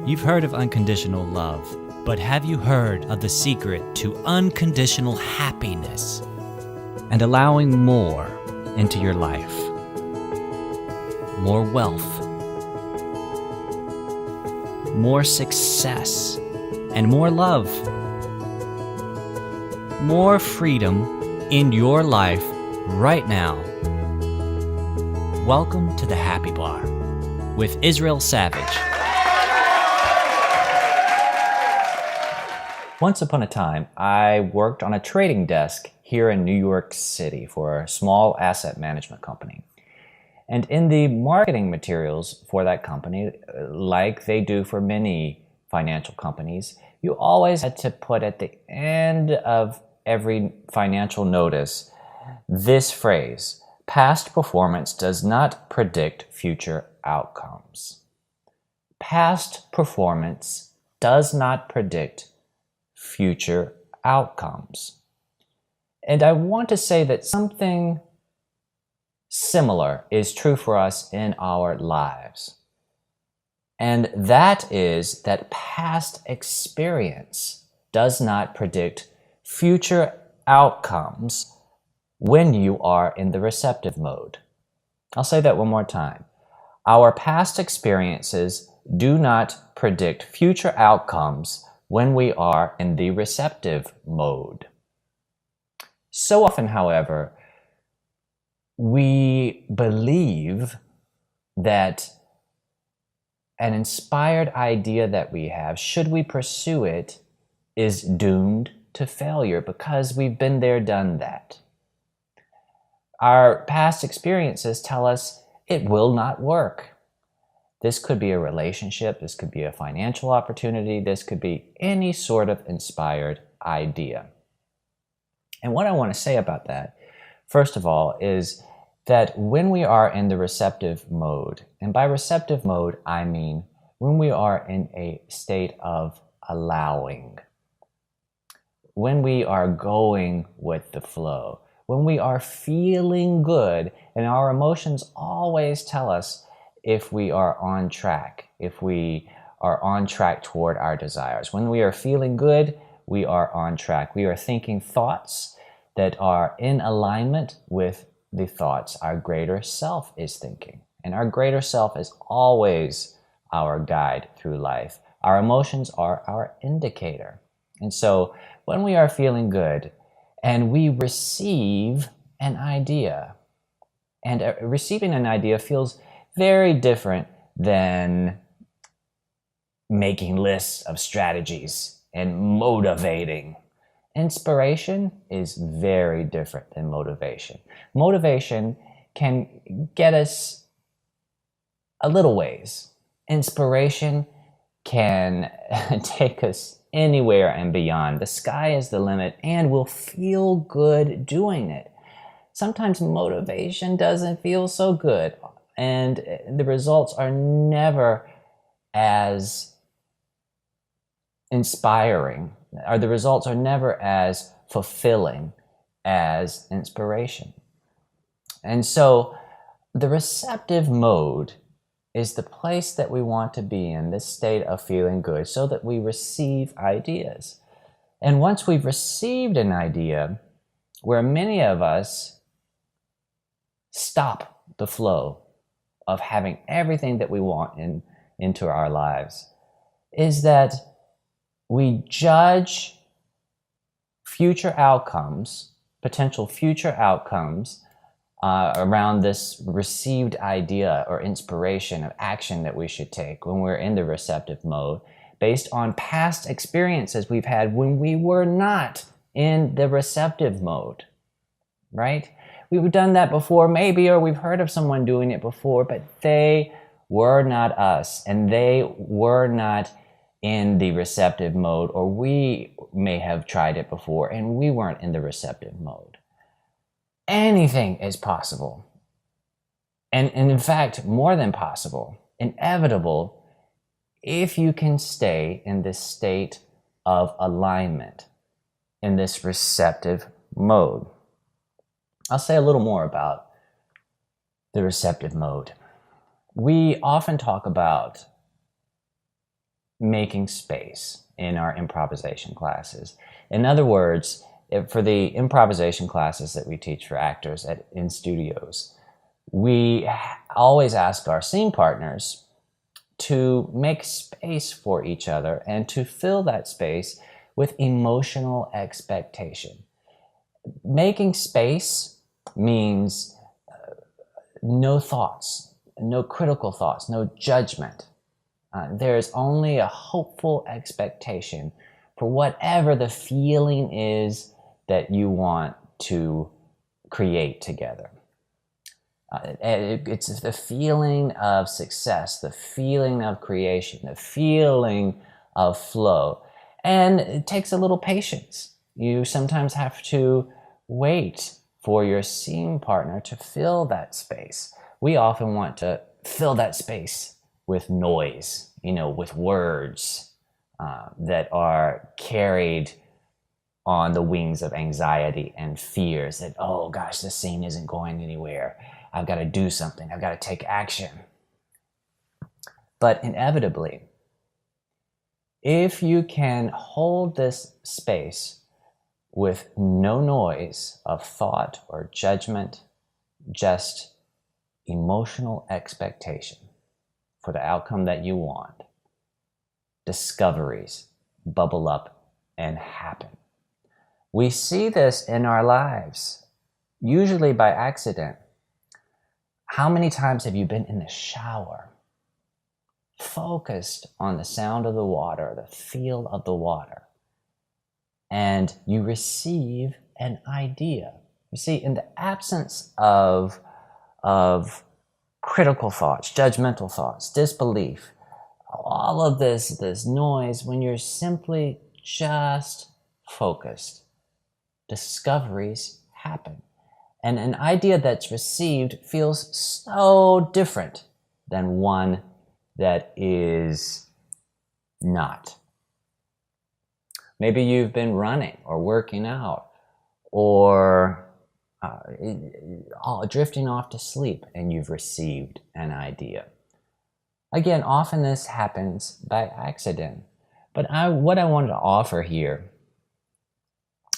You've heard of unconditional love, but have you heard of the secret to unconditional happiness and allowing more into your life? More wealth, more success, and more love. More freedom in your life right now. Welcome to the Happy Bar with Israel Savage. Once upon a time, I worked on a trading desk here in New York City for a small asset management company. And in the marketing materials for that company, like they do for many financial companies, you always had to put at the end of every financial notice this phrase: past performance does not predict future outcomes. Past performance does not predict future outcomes. And I want to say that something similar is true for us in our lives. And that is that past experience does not predict future outcomes when you are in the receptive mode. I'll say that one more time. Our past experiences do not predict future outcomes when we are in the receptive mode. So often, however, we believe that an inspired idea that we have, should we pursue it, is doomed to failure because we've been there, done that. Our past experiences tell us it will not work. This could be a relationship, this could be a financial opportunity, this could be any sort of inspired idea. And what I want to say about that, first of all, is that when we are in the receptive mode, and by receptive mode, I mean when we are in a state of allowing, when we are going with the flow, when we are feeling good, and our emotions always tell us if we are on track, if we are on track toward our desires. When we are feeling good, we are on track. We are thinking thoughts that are in alignment with the thoughts our greater self is thinking. And our greater self is always our guide through life. Our emotions are our indicator. And so when we are feeling good and we receive an idea, and receiving an idea feels very different than making lists of strategies and motivating. Inspiration is very different than motivation. Motivation can get us a little ways. Inspiration can take us anywhere and beyond. The sky is the limit, and we'll feel good doing it. Sometimes motivation doesn't feel so good, and the results are never as inspiring, or the results are never as fulfilling as inspiration. And so the receptive mode is the place that we want to be in, this state of feeling good, so that we receive ideas. And once we've received an idea, where many of us stop the flow of having everything that we want into our lives, is that we judge future outcomes, potential future outcomes around this received idea or inspiration of action that we should take when we're in the receptive mode, based on past experiences we've had when we were not in the receptive mode, right? We've done that before, maybe, or we've heard of someone doing it before, but they were not us, and they were not in the receptive mode, or we may have tried it before and we weren't in the receptive mode. Anything is possible. And in fact, more than possible, inevitable, if you can stay in this state of alignment, in this receptive mode. I'll say a little more about the receptive mode. We often talk about making space in our improvisation classes. In other words, for the improvisation classes that we teach for actors in studios, we always ask our scene partners to make space for each other and to fill that space with emotional expectation. Making space means no thoughts, no critical thoughts, no judgment. There is only a hopeful expectation for whatever the feeling is that you want to create together. It's the feeling of success, the feeling of creation, the feeling of flow. And it takes a little patience. You sometimes have to wait for your scene partner to fill that space. We often want to fill that space with noise, with words that are carried on the wings of anxiety and fears that, oh gosh, this scene isn't going anywhere. I've got to do something. I've got to take action. But inevitably, if you can hold this space with no noise of thought or judgment, just emotional expectation for the outcome that you want, discoveries bubble up and happen. We see this in our lives, usually by accident. How many times have you been in the shower, focused on the sound of the water, the feel of the water, and you receive an idea? You see, in the absence of critical thoughts, judgmental thoughts, disbelief, all of this noise, when you're simply just focused, discoveries happen. And an idea that's received feels so different than one that is not. Maybe you've been running or working out or drifting off to sleep and you've received an idea. Again, often this happens by accident. But what I wanted to offer here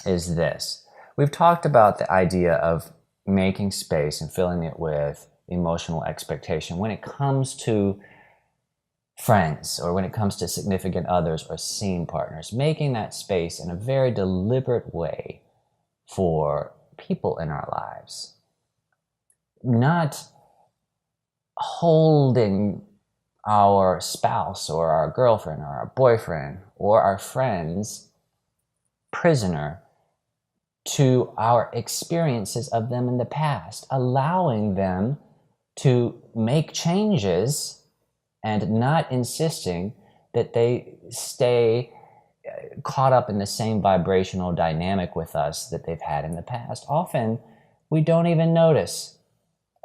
is this. We've talked about the idea of making space and filling it with emotional expectation when it comes to friends or when it comes to significant others or scene partners, making that space in a very deliberate way for people in our lives. Not holding our spouse or our girlfriend or our boyfriend or our friends prisoner to our experiences of them in the past, allowing them to make changes and not insisting that they stay caught up in the same vibrational dynamic with us that they've had in the past. Often, we don't even notice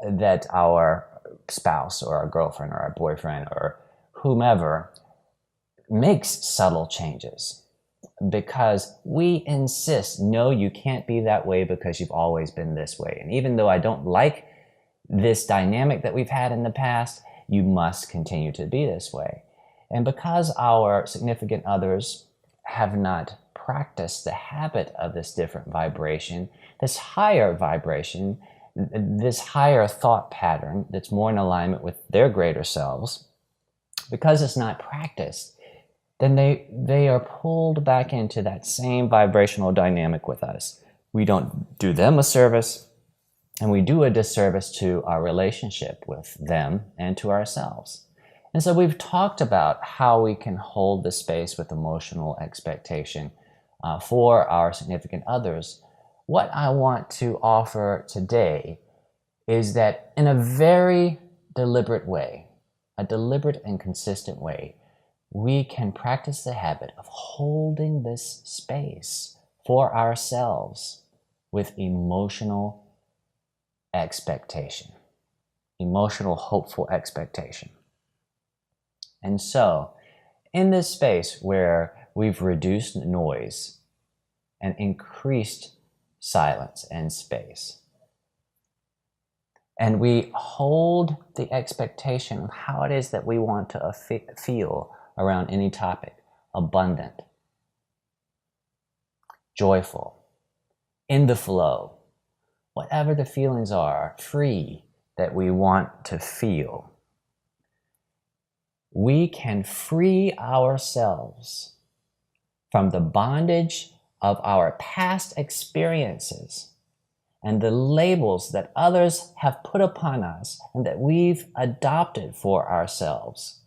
that our spouse or our girlfriend or our boyfriend or whomever makes subtle changes because we insist, no, you can't be that way because you've always been this way. And even though I don't like this dynamic that we've had in the past, you must continue to be this way. And because our significant others have not practiced the habit of this different vibration, this higher vibration, this higher thought pattern that's more in alignment with their greater selves, because it's not practiced, then they are pulled back into that same vibrational dynamic with us. We don't do them a service, and we do a disservice to our relationship with them and to ourselves. And so we've talked about how we can hold the space with emotional expectation for our significant others. What I want to offer today is that in a very deliberate way, a deliberate and consistent way, we can practice the habit of holding this space for ourselves with emotional expectation, emotional, hopeful expectation. And so, in this space where we've reduced noise and increased silence and space, and we hold the expectation of how it is that we want to feel around any topic: abundant, joyful, in the flow, whatever the feelings are, free, that we want to feel. We can free ourselves from the bondage of our past experiences and the labels that others have put upon us and that we've adopted for ourselves.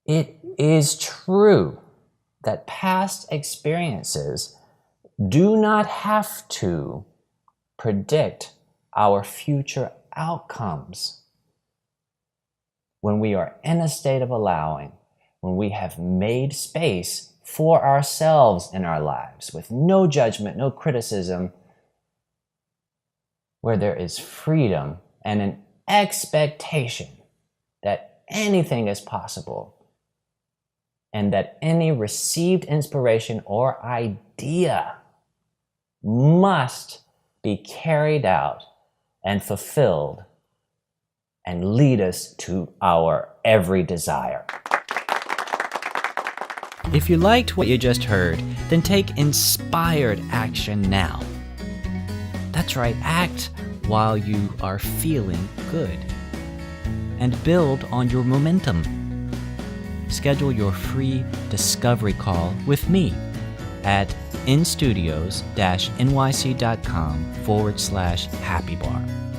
It is true that past experiences do not have to predict our future outcomes. When we are in a state of allowing, when we have made space for ourselves in our lives with no judgment, no criticism, where there is freedom and an expectation that anything is possible and that any received inspiration or idea must be carried out and fulfilled and lead us to our every desire. If you liked what you just heard, then take inspired action now. That's right, act while you are feeling good. And build on your momentum. Schedule your free discovery call with me at instudios-nyc.com/happybar.